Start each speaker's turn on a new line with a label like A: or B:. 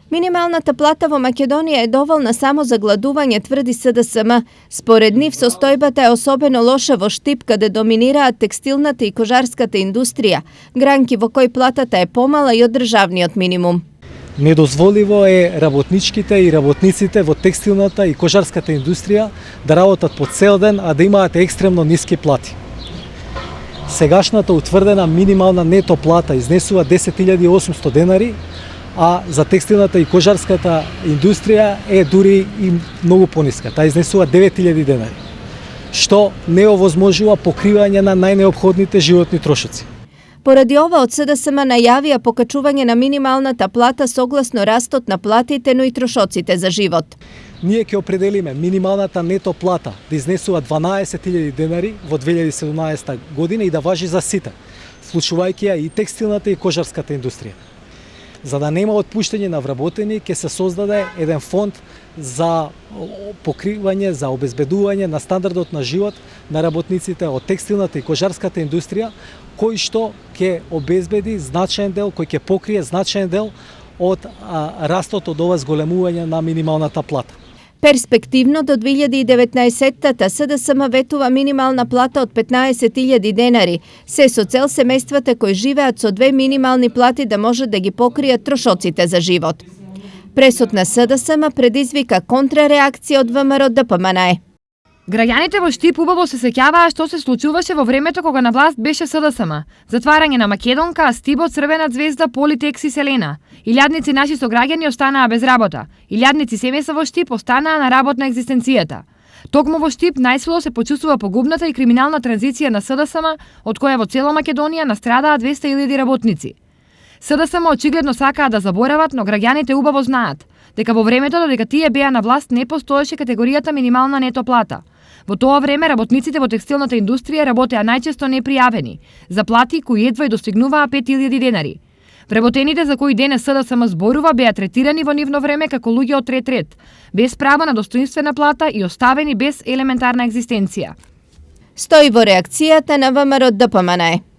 A: Минималната плата во Македонија е доволна само за гладување, тврди СДСМ. Според нив, состојбата е особено лоша во Штип, каде доминираат текстилната и кожарската индустрија, гранки во кој платата е помала и од државниот минимум.
B: Недозволиво е работничките и работниците во текстилната и кожарската индустрија да работат по цел ден, а да имаат екстремно ниски плати. Сегашната утврдена минимална нето плата изнесува 10.800 денари, а за текстилната и кожарската индустрија е дури и многу пониска. Таа изнесува 9.000 денари, што не овозможува покривање на најнеопходните животни трошоци.
A: Поради ова, од СДСМ најавија покачување на минималната плата согласно растот на платите, но и трошоците за живот.
B: Ние ќе определиме минималната нето плата да изнесува 12.000 денари во 2017 година и да важи за сите, вклучувајќи ја и текстилната и кожарската индустрија. За да нема отпуштање на вработени, ќе се создаде еден фонд за покривање, за обезбедување на стандардот на живот на работниците од текстилната и кожарската индустрија, кој што ќе обезбеди значаен дел, кој ќе покрие значаен дел од растот од ова зголемување на минималната плата.
A: Перспективно до 2019-та СДСМ ветува минимална плата од 15.000 денари, се со цел семејствата кои живеат со две минимални плати да може да ги покријат трошоците за живот. Пресот на СДСМ предизвика контрареакција од ВМРО ДПМНЕ.
C: Граѓаните во Штип убаво се сеќаваа што се случуваше во времето кога на власт беше СДСМ. Затварање на Македонка, Стибо, Црвена звезда, Политекс и Селена. Илјадници наши сограѓани останаа без работа. Илјадници семејства во Штип останаа на работ на екзистенцијата. Токму во Штип најсилно се почувствува погубната и криминална транзиција на СДСМ, од која во цела Македонија настрадаа 200.000 работници. СДСМ очигледно сакаат да заборават, но граѓаните убаво знаат дека во времето додека тие беа на власт не постоеше категоријата минимална нето плата. Во тоа време работниците во текстилната индустрија работеа најчесто непријавени, за плати кои едва и достигнуваа 5.000 денари. Вработените за кои денес СДСМ зборува беа третирани во нивно време како луѓе од трет ред, без право на достоинствена плата и оставени без елементарна екзистенција.
A: Стои во реакцијата на ВМРО ДПМНЕ.